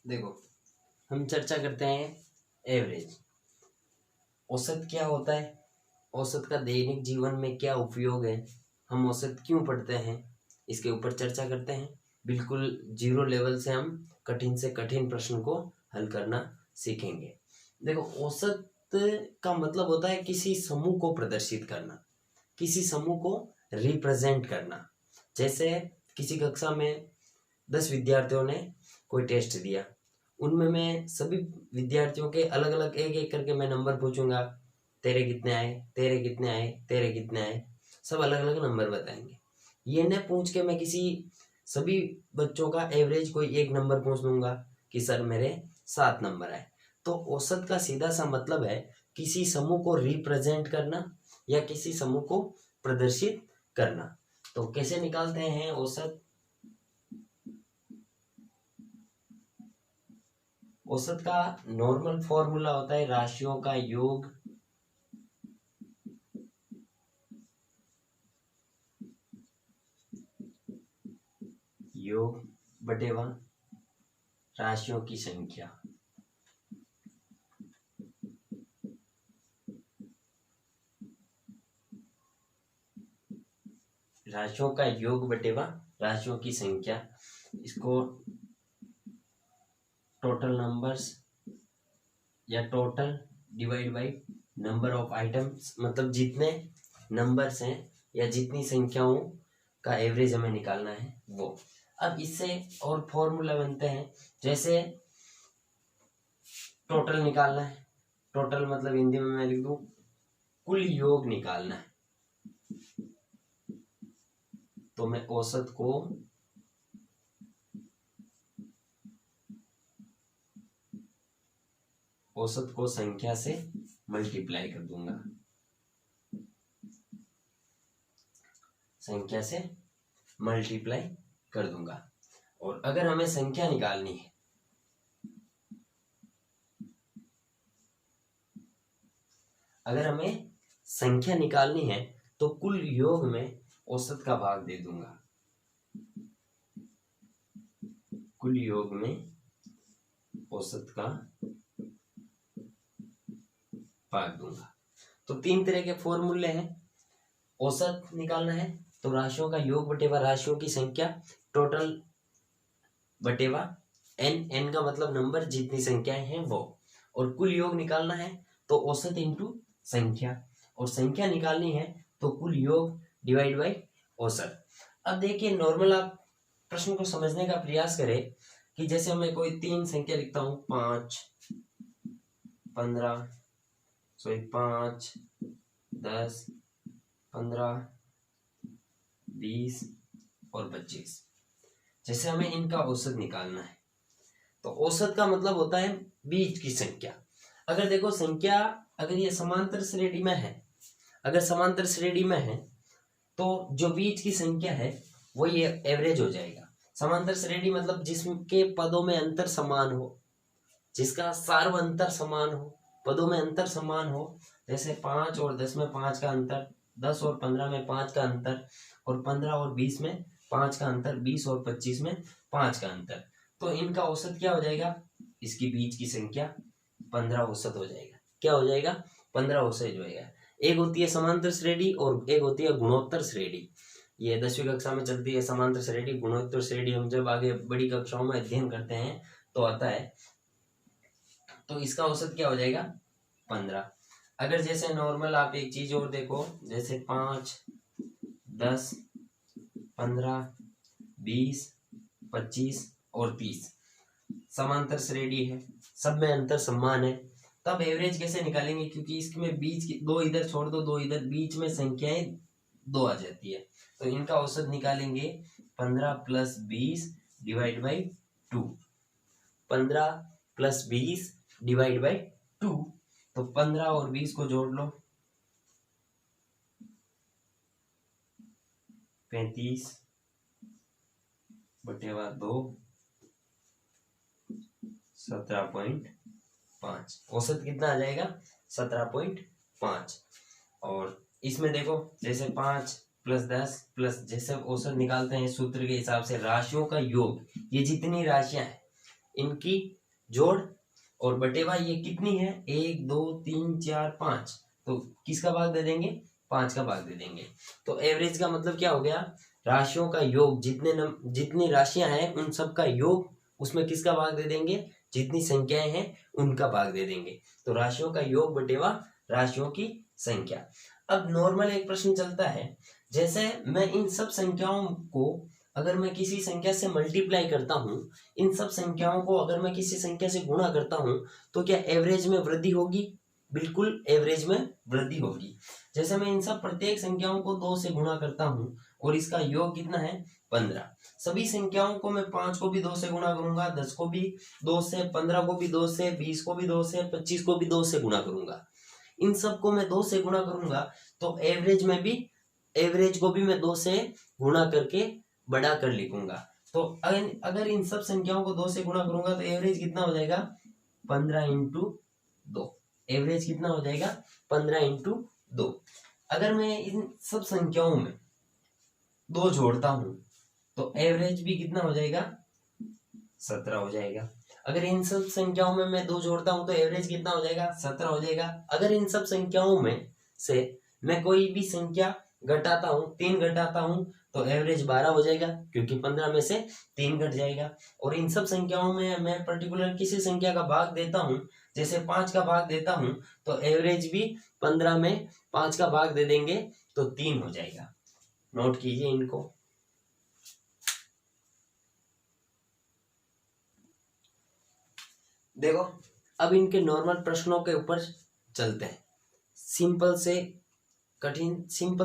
देखो, हम चर्चा करते हैं एवरेज। औसत क्या होता है, औसत का दैनिक जीवन में क्या उपयोग है, हम औसत क्यों पढ़ते हैं, इसके ऊपर चर्चा करते हैं। बिल्कुल जीरो लेवल से हम कठिन से कठिन प्रश्न को हल करना सीखेंगे। देखो, औसत का मतलब होता है किसी समूह को प्रदर्शित करना, किसी समूह को रिप्रेजेंट करना। जैसे किसी कक्षा में 10 विद्यार्थियों ने कोई टेस्ट दिया, उनमें मैं सभी विद्यार्थियों के अलग अलग एक एक करके मैं नंबर पूछूंगा, तेरे कितने आए, तेरे कितने आए, तेरे कितने आए, सब अलग अलग नंबर बताएंगे। ये न पूछ के मैं किसी सभी बच्चों का एवरेज कोई एक नंबर पूछ लूंगा कि सर मेरे 7 नंबर आए। तो औसत का सीधा सा मतलब है किसी समूह को रिप्रेजेंट करना या किसी समूह को प्रदर्शित करना। तो कैसे निकालते हैं औसत? औसत का नॉर्मल फॉर्मूला होता है राशियों का योग बटेवा राशियों की संख्या। राशियों का योग बटेवा राशियों की संख्या। इसको टोटल नंबर्स या total divide by number of items, मतलब जितने नंबर्स हैं या जितनी संख्याओं का एवरेज हमें निकालना है वो। अब इससे और फॉर्मूला बनते हैं, जैसे टोटल निकालना है, टोटल मतलब हिंदी में मैं लिख दूं कुल योग निकालना है, तो मैं औसत को संख्या से मल्टीप्लाई कर दूंगा, संख्या से मल्टीप्लाई कर दूंगा। और अगर हमें संख्या निकालनी है, अगर हमें संख्या निकालनी है तो कुल योग में औसत का भाग दे दूंगा, कुल योग में औसत का भाग दूंगा। तो 3 तरह के फॉर्मूले हैं। औसत निकालना है तो राशियों का योग बटेवा राशियों की संख्या, टोटल बटेवा n का मतलब नंबर, जितनी संख्याएं हैं वो। और कुल योग निकालना है तो औसत इंटू संख्या, और संख्या निकालनी है तो कुल योग डिवाइड बाई औसत। अब देखिए, नॉर्मल आप प्रश्न को समझने का प्रयास करें कि जैसे मैं कोई 3 संख्या लिखता हूं, 5, 15, 5, 10, 15, 20 और 25। जैसे हमें इनका औसत निकालना है तो औसत का मतलब होता है बीच की संख्या। अगर देखो संख्या अगर ये समांतर श्रेणी में है, अगर समांतर श्रेणी में है तो जो बीच की संख्या है वो ये एवरेज हो जाएगा। समांतर श्रेणी मतलब जिसके पदों में अंतर समान हो, जिसका सार्व अंतर समान हो, पदों में अंतर समान हो। जैसे 5 और 10 में 5 का अंतर, 10 और 15 में 5 का अंतर, और 15 और 20 में 5 का अंतर, 20 और 25 में 5 का अंतर। तो इनका औसत क्या हो जाएगा? इसकी बीच की संख्या 15 औसत हो जाएगा। क्या हो जाएगा? 15 औसत हो जाएगा। एक होती है समांतर श्रेणी और एक होती है गुणोत्तर श्रेणी। ये 10वीं कक्षा में चलती है समांतर श्रेणी। गुणोत्तर श्रेणी हम जब आगे बड़ी कक्षाओं में अध्ययन करते हैं तो आता है। तो इसका औसत क्या हो जाएगा? 15। अगर जैसे नॉर्मल आप एक चीज और देखो, जैसे 5, 10, 15, 20, 25 और 30 समांतर श्रेणी है, सब में अंतर समान है। तब एवरेज कैसे निकालेंगे? क्योंकि इसमें बीच की दो इधर छोड़ दो, दो इधर, बीच में संख्याएं 2 आ जाती है। तो इनका औसत निकालेंगे 15 + 20 डिवाइड बाई 2। 15 + 20 divide by 2। तो 15 और 20 को जोड़ लो, 35 बटेवा 2, 17.5। औसत कितना आ जाएगा? 17.5। और इसमें देखो जैसे 5 + 10 प्लस, जैसे औसत निकालते हैं सूत्र के हिसाब से राशियों का योग, ये जितनी राशियां हैं इनकी जोड़ और बटेवा ये कितनी है 1 2 3 4 5, तो किसका भाग दे देंगे 5 का भाग दे देंगे। तो एवरेज का मतलब क्या हो गया राशियों का योग, जितनी राशियां हैं उन सब का योग, उसमें किसका भाग दे देंगे जितनी संख्याएं हैं उनका भाग दे देंगे। तो राशियों का योग बटेवा राशियों की संख्या। अब नॉर्मल एक प्रश्न चलता है, जैसे मैं इन सब संख्याओं को अगर मैं किसी संख्या से मल्टीप्लाई करता हूँ, इन सब संख्याओं को अगर मैं किसी संख्या से गुणा करता हूँ तो क्या एवरेज में वृद्धि होगी? बिल्कुल एवरेज में वृद्धि होगी। जैसे मैं इन सब प्रत्येक संख्याओं को 2 से गुणा करता हूँ और इसका योग कितना है 15। सभी संख्याओं को मैं 5 को भी 2 से गुणा करूंगा, 10 को भी 2 से, 15 को भी 2 से, 20 को भी 2 से, 25 को भी 2 से गुणा करूंगा। इन सब को मैं 2 से गुणा करूंगा तो एवरेज को भी मैं 2 से गुणा करके बढ़ा कर लिखूंगा। तो अगर इन सब संख्याओं को 2 से गुणा करूंगा तो एवरेज कितना हो जाएगा 15 इंटू 2। एवरेज कितना हो जाएगा 15 इंटू 2। अगर मैं इन सब संख्याओं में 2 जोड़ता हूं तो एवरेज भी कितना हो जाएगा 17 हो जाएगा। अगर इन सब संख्याओं में मैं 2 जोड़ता हूं तो एवरेज कितना हो जाएगा 17 हो जाएगा। अगर इन सब संख्याओं में से मैं कोई भी संख्या घटाता हूं, 3 घटाता हूं तो एवरेज 12 हो जाएगा, क्योंकि 15 में से 3 घट जाएगा। और इन सब संख्याओं में मैं पर्टिकुलर किसी संख्या का भाग देता हूं, जैसे 5 का भाग देता हूं तो एवरेज भी 15 में 5 का भाग दे देंगे तो 3 हो जाएगा। नोट कीजिए इनको। देखो अब इनके नॉर्मल प्रश्नों के ऊपर चलते हैं। सिंपल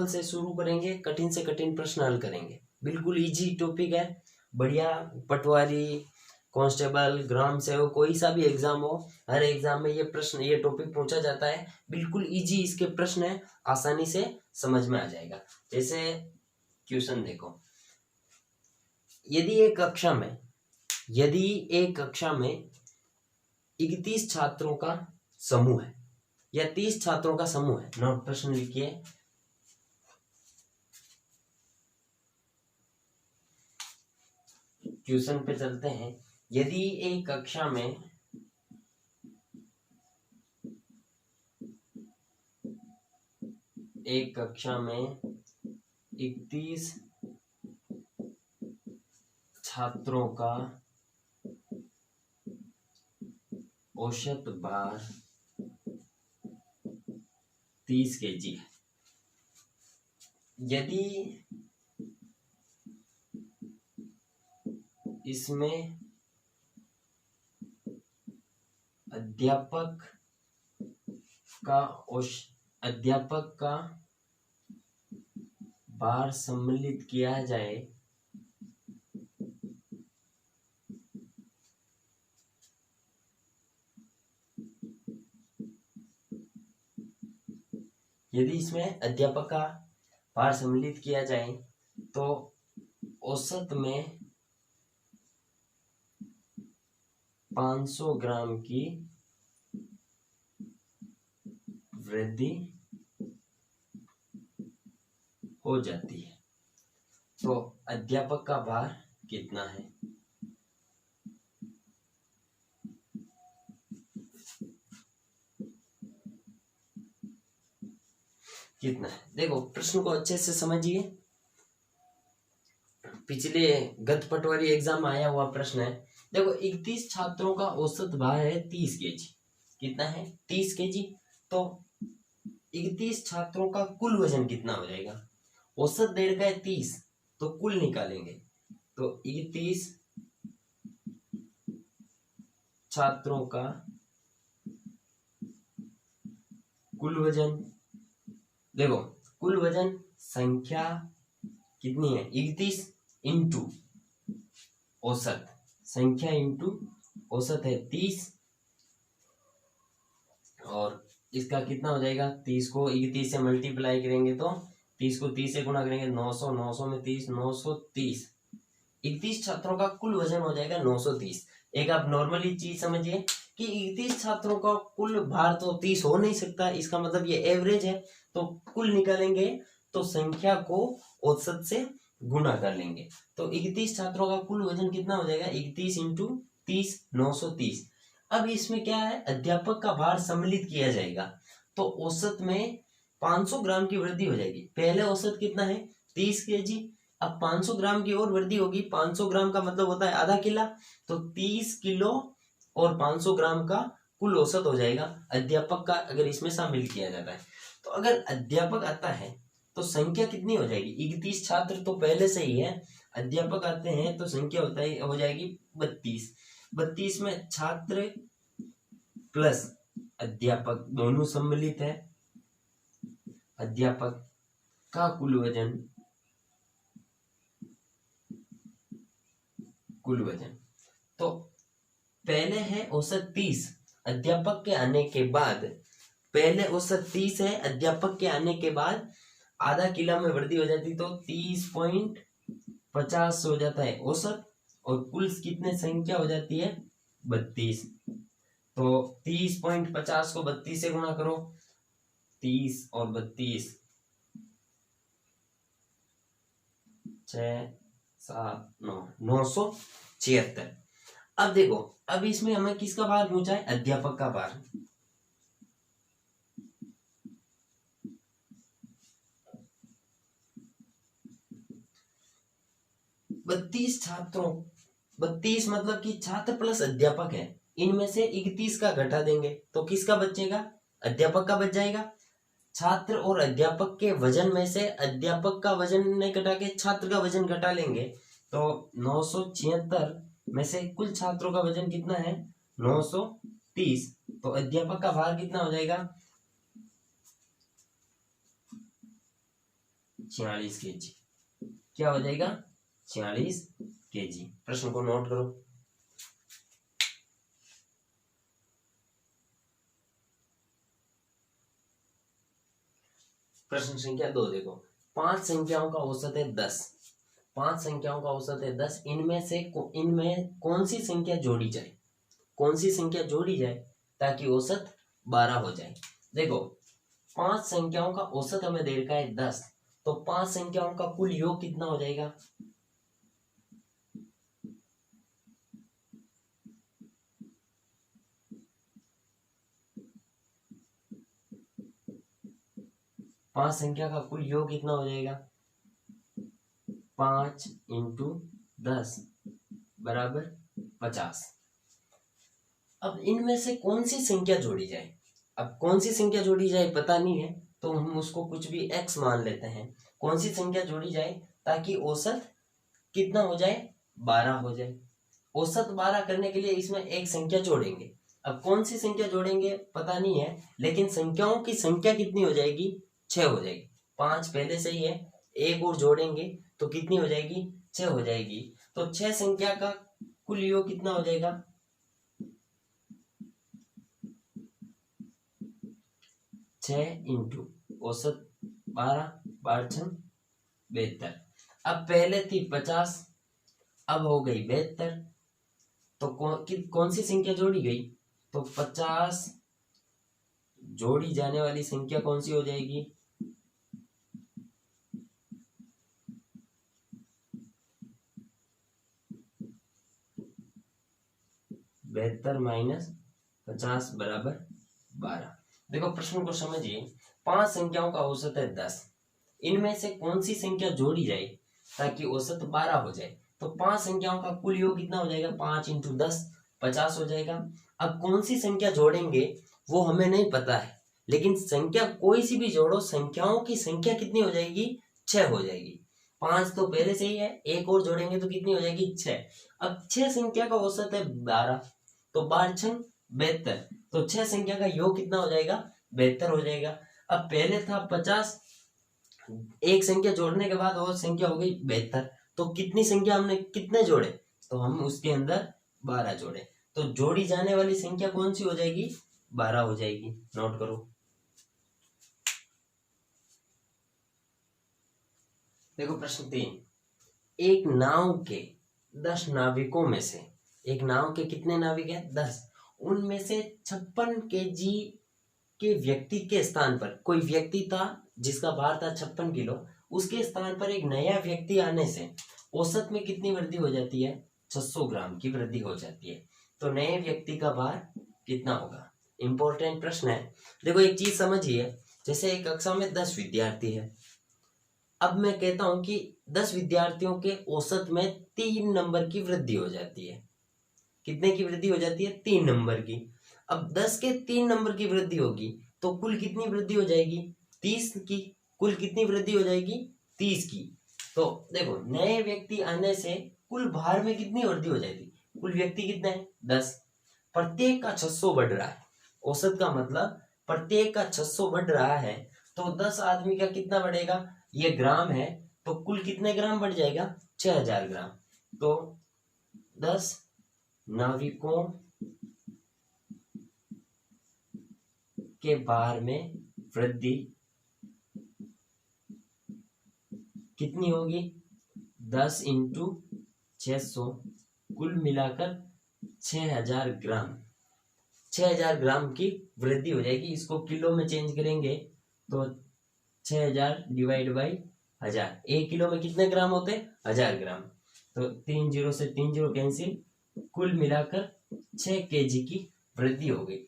से शुरू करेंगे, कठिन से कठिन प्रश्न हल करेंगे। बिल्कुल इजी टॉपिक है, बढ़िया। पटवारी, कांस्टेबल, ग्राम सेवक, कोई सा भी एग्जाम हो, हर एग्जाम में ये टॉपिक पूछा जाता है। बिल्कुल इजी इसके प्रश्न है, आसानी से समझ में आ जाएगा। जैसे क्वेश्चन देखो, यदि एक कक्षा में 31 छात्रों का समूह है या 30 छात्रों का समूह है। नोट प्रश्न लिखिए। क्वेश्चन पे चलते हैं। यदि एक कक्षा में 31 छात्रों का औसत भार 30 kg है। यदि इसमें अध्यापक का भार सम्मिलित किया जाए तो औसत में 500 ग्राम की वृद्धि हो जाती है। तो अध्यापक का भार कितना है? कितना है? देखो प्रश्न को अच्छे से समझिए। पिछले गत पटवारी एग्जाम में आया हुआ प्रश्न है। देखो 31 छात्रों का औसत भार है 30 kg। कितना है? 30 kg। तो 31 छात्रों का कुल वजन कितना हो जाएगा? औसत देर का है 30, तो कुल निकालेंगे तो 31 छात्रों का कुल वजन। देखो कुल वजन संख्या कितनी है? 31 इंटू औसत, संख्या इंटू औसत है 30, और इसका कितना हो जाएगा? 30 को 31 से मल्टीप्लाई करेंगे तो 30 को 30 से गुणा करेंगे 900, 900 में 30, 930। 31 छात्रों का कुल वजन हो जाएगा 930। एक आप नॉर्मली चीज समझिए कि 31 छात्रों का कुल भार तो 30 हो नहीं सकता, इसका मतलब ये एवरेज है। तो कुल निकालेंगे तो संख्या को औसत से गुणा कर लेंगे। तो 31 छात्रों का कुल वजन कितना हो जाएगा? 31 इंटू 30, 930। अब इसमें क्या है, अध्यापक का भार सम्मिलित किया जाएगा तो औसत में 500 ग्राम की वृद्धि हो जाएगी। पहले औसत कितना है 30 केजी, अब 500 ग्राम की और वृद्धि होगी। 500 ग्राम का मतलब होता है आधा किला, तो 30 किलो और 500 ग्राम का कुल औसत हो जाएगा अध्यापक का, अगर इसमें शामिल किया जाता है। तो अगर अध्यापक आता है तो संख्या कितनी हो जाएगी, 31 छात्र तो पहले से ही है, अध्यापक आते हैं तो संख्या हो जाएगी 32। 32 में छात्र प्लस अध्यापक दोनों सम्मिलित है। अध्यापक का कुल वजन तो पहले है औसत 30, अध्यापक के आने के बाद, पहले औसत 30 है, अध्यापक के आने के बाद आधा किला में वृद्धि हो जाती तो 30.50 हो जाता है औसत, और कुल कितने संख्या हो जाती है 32। तो 30.50 को 32 से गुणा करो, 30 और 32 6 7 9 976। अब देखो, अब इसमें हमें किसका भार पूछा है, अध्यापक का भार। बत्तीस छात्रों, 32 मतलब कि छात्र प्लस अध्यापक है, इनमें से 31 का घटा देंगे तो किसका बचेगा, अध्यापक का बच जाएगा। छात्र और अध्यापक के वजन में से अध्यापक का वजन नहीं घटा के छात्र का वजन घटा लेंगे, तो 976 में से कुल छात्रों का वजन कितना है 930, तो अध्यापक का भार कितना हो जाएगा 46 केजी। क्या हो जाएगा 46 केजी। प्रश्न को नोट करो। प्रश्न संख्या 2 देखो, 5 संख्याओं का औसत है 10। 5 संख्याओं का औसत है 10, इनमें कौन सी संख्या जोड़ी जाए, कौन सी संख्या जोड़ी जाए ताकि औसत 12 हो जाए। देखो 5 संख्याओं का औसत हमें दे रखा है 10, तो 5 संख्याओं का कुल योग कितना हो जाएगा, पांच संख्या का कुल योग कितना हो जाएगा 5 इंटू 10 बराबर 50। अब इनमें से कौन सी संख्या जोड़ी जाए, अब कौन सी संख्या जोड़ी जाए पता नहीं है, तो हम उसको कुछ भी x मान लेते हैं। कौन सी संख्या जोड़ी जाए ताकि औसत कितना हो जाए 12 हो जाए। औसत 12 करने के लिए इसमें एक संख्या जोड़ेंगे। अब कौन सी संख्या जोड़ेंगे पता नहीं है, लेकिन संख्याओं की संख्या कितनी हो जाएगी 6 हो जाएगी। 5 पहले से ही है, एक और जोड़ेंगे तो कितनी हो जाएगी 6 हो जाएगी। तो 6 संख्या का कुल योग कितना हो जाएगा 6 इंटू औसत 12, 12 72। अब पहले थी 50, अब हो गई 72, तो कौन सी संख्या जोड़ी गई, तो 50 जोड़ी जाने वाली संख्या कौन सी हो जाएगी 72 माइनस 50 बराबर 12। देखो प्रश्न को समझिए, 5 संख्याओं का औसत है 10, इनमें से कौन सी संख्या जोड़ी जाए ताकि औसत 12 हो जाए। तो 5 संख्याओं का कुल योग कितना हो जाएगा 5 इंटू 10 50 हो जाएगा। अब कौन सी संख्या जोड़ेंगे वो हमें नहीं पता है, लेकिन संख्या कोई सी भी जोड़ो, संख्याओं की संख्या कितनी हो जाएगी 6 हो जाएगी। 5 तो पहले से ही है, एक और जोड़ेंगे तो कितनी हो जाएगी 6। अब 6 संख्या का औसत है 12, तो 12 72, तो 6 संख्या का योग कितना हो जाएगा 72 हो जाएगा। अब पहले था 50, एक संख्या जोड़ने के बाद और संख्या हो गई 72, तो कितनी संख्या हमने कितने जोड़े, तो हम उसके अंदर 12 जोड़े, तो जोड़ी जाने वाली संख्या कौन सी हो जाएगी 12 हो जाएगी। नोट करो। देखो प्रश्न 3, एक नाव के 10 नाविकों में से, एक नाव के कितने नाविक हैं 10, उनमें से 56 केजी के व्यक्ति के स्थान पर, कोई व्यक्ति था जिसका भार था 56 किलो, उसके स्थान पर एक नया व्यक्ति आने से औसत में कितनी वृद्धि हो जाती है 600 ग्राम की वृद्धि हो जाती है। तो नए व्यक्ति का भार कितना होगा? इंपॉर्टेंट प्रश्न है। देखो एक चीज समझिए, जैसे एक कक्षा में 10 विद्यार्थी है। अब मैं कहता हूं कि 10 विद्यार्थियों के औसत में 3 नंबर की वृद्धि हो जाती है। कितने की वृद्धि हो जाती है? 3 नंबर की। अब 10 के 3 नंबर की वृद्धि होगी तो कुल कितनी वृद्धि हो जाएगी? 30 की। कुल कितनी वृद्धि हो जाएगी? 30 की। तो देखो नए व्यक्ति आने से कुल भार में कितनी वृद्धि हो जाएगी? कुल व्यक्ति कितने हैं? 10। प्रत्येक का 600 बढ़ रहा है। औसत का मतलब प्रत्येक का 600 बढ़ रहा है, तो 10 आदमी का कितना बढ़ेगा? ये ग्राम है, तो कुल कितने ग्राम बढ़ जाएगा? 6000 ग्राम। तो 10 नाविकों के भार में वृद्धि कितनी होगी? 10 इंटू 600, कुल मिलाकर 6000 ग्राम। 6000 ग्राम की वृद्धि हो जाएगी। इसको किलो में चेंज करेंगे तो 6000 डिवाइड बाई 1000। 1 किलो में कितने ग्राम होते हैं? 1000 ग्राम। तो 3 जीरो से 3 जीरो कैंसिल, कुल मिलाकर 6 केजी की वृद्धि हो गई।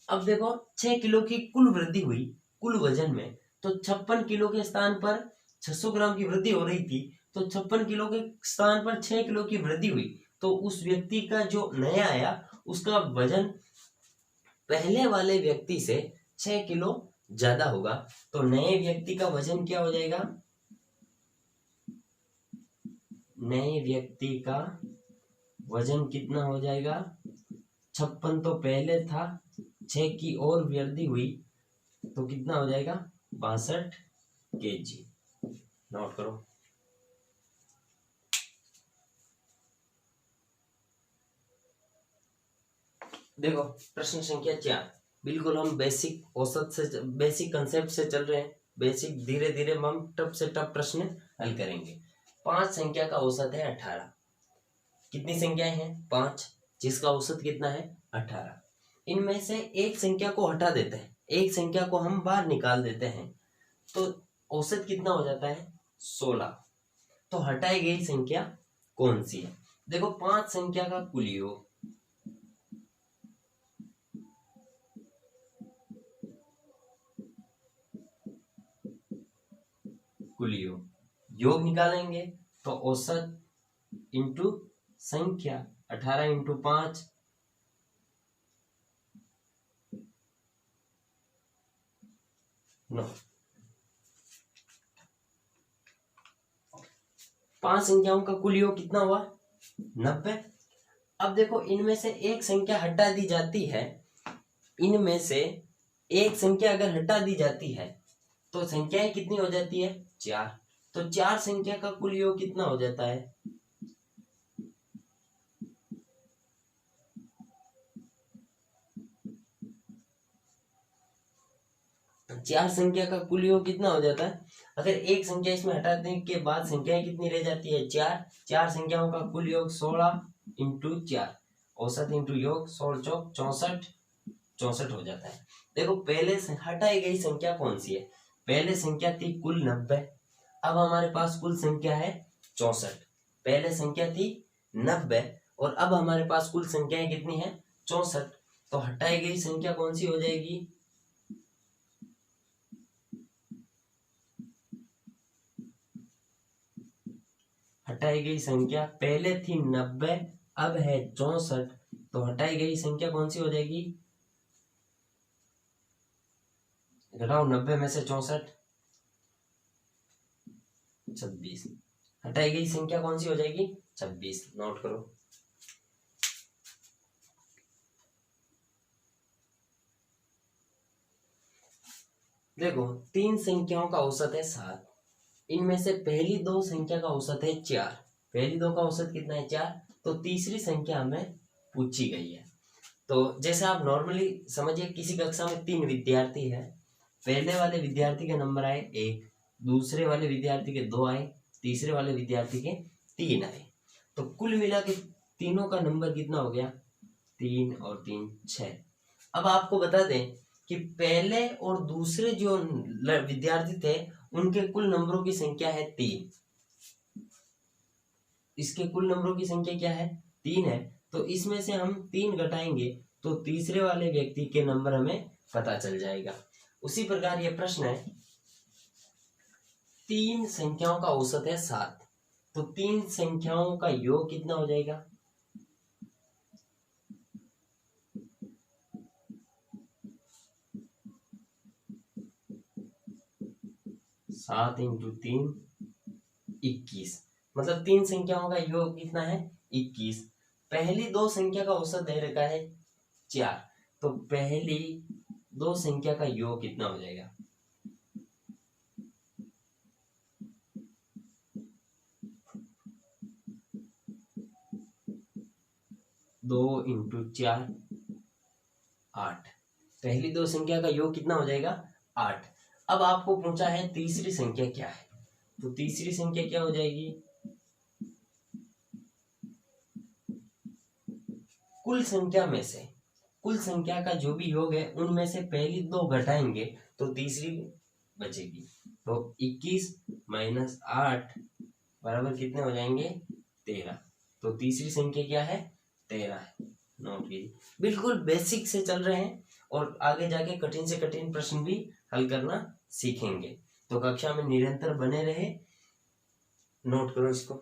अब देखो 6 किलो की कुल वृद्धि हुई कुल वजन में, तो 56 किलो के स्थान पर 600 ग्राम की वृद्धि हो रही थी, तो 56 किलो के स्थान पर 6 किलो की वृद्धि हुई, तो उस व्यक्ति का जो नया आया उसका वजन पहले वाले व्यक्ति से 6 किलो ज्यादा होगा। तो नए व्यक्ति का वजन क्या हो जाएगा? नए व्यक्ति का वजन कितना हो जाएगा? 56 तो पहले था, 6 की और वृद्धि हुई तो कितना हो जाएगा? 62 केजी। नोट करो। देखो प्रश्न संख्या 4, बिल्कुल हम बेसिक औसत से, बेसिक कंसेप्ट से चल रहे हैं। बेसिक धीरे धीरे हम टफ से टफ प्रश्न हल करेंगे। 5 संख्या का औसत है 18। कितनी संख्याएं हैं? 5, जिसका औसत कितना है? 18। इनमें से एक संख्या को हटा देते हैं, एक संख्या को हम बाहर निकाल देते हैं, तो औसत कितना हो जाता है? 16। तो हटाई गई संख्या कौन सी है? देखो 5 संख्या का कुल योग, कुल योग निकालेंगे तो औसत इंटू संख्या, 18 इंटू 5, 9। 5 संख्याओं का कुल योग कितना हुआ? 90। अब देखो इनमें से एक संख्या हटा दी जाती है, इनमें से एक संख्या अगर हटा दी जाती है तो संख्याएं कितनी हो जाती है? 4। तो 4 संख्या का कुल योग कितना हो जाता है? 4 संख्या का कुल योग कितना हो जाता है? अगर एक संख्या इसमें हटाने के बाद संख्याएं कितनी रह जाती है? 4। 4 संख्याओं का कुल योग 16 इंटू 4, औसत इंटू योग, 16 चौक 64, 64 हो जाता है। देखो पहले से हटाई गई संख्या कौन सी है? पहले संख्या थी कुल 90, अब हमारे पास कुल संख्या है 64। पहले संख्या थी 90 और अब हमारे पास कुल संख्याएं कितनी है? 64। तो हटाई गई संख्या कौन सी हो जाएगी? हटाई गई संख्या पहले थी 90, अब है 64, तो हटाई गई संख्या कौन सी हो जाएगी? घटाओ 90 में से 64, 26। हटाई गई संख्या कौन सी हो जाएगी? 26। नोट करो। देखो 3 संख्याओं का औसत है 7, इनमें से पहली 2 संख्या का औसत है 4। पहली 2 का औसत कितना है? 4। तो तीसरी संख्या हमें पूछी गई है। तो जैसे आप नॉर्मली समझिए, किसी कक्षा में 3 विद्यार्थी है, पहले वाले विद्यार्थी के नंबर आए 1, दूसरे वाले विद्यार्थी के 2 आए, तीसरे वाले विद्यार्थी के 3 आए, तो कुल मिला के तीनों का नंबर कितना हो गया? 3 और 3 6। अब आपको बता दें कि पहले और दूसरे जो विद्यार्थी थे उनके कुल नंबरों की संख्या है 3। इसके कुल नंबरों की संख्या क्या है? 3 है, तो इसमें से हम 3 घटाएंगे तो तीसरे वाले व्यक्ति के नंबर हमें पता चल जाएगा। उसी प्रकार ये प्रश्न है, 3 संख्याओं का औसत है 7, तो 3 संख्याओं का योग कितना हो जाएगा? 7 × 3 21, मतलब 3 संख्याओं का योग कितना है? 21। पहली 2 संख्या का औसत दे रखा है 4, तो पहली 2 संख्या का योग कितना हो जाएगा? 2 × 4 8। पहली 2 संख्या का योग कितना हो जाएगा? 8। अब आपको पूछा है तीसरी संख्या क्या है, तो तीसरी संख्या क्या हो जाएगी? कुल संख्या में से, कुल संख्या का जो भी योग है उनमें से पहली 2 घटाएंगे तो तीसरी बचेगी। तो 21 - 8 बराबर कितने हो जाएंगे? 13। तो तीसरी संख्या क्या है? 13 है। नोट कीजिए, बिल्कुल बेसिक से चल रहे हैं और आगे जाके कठिन से कठिन प्रश्न भी हल करना सीखेंगे। तो कक्षा में निरंतर बने रहे। नोट करो इसको।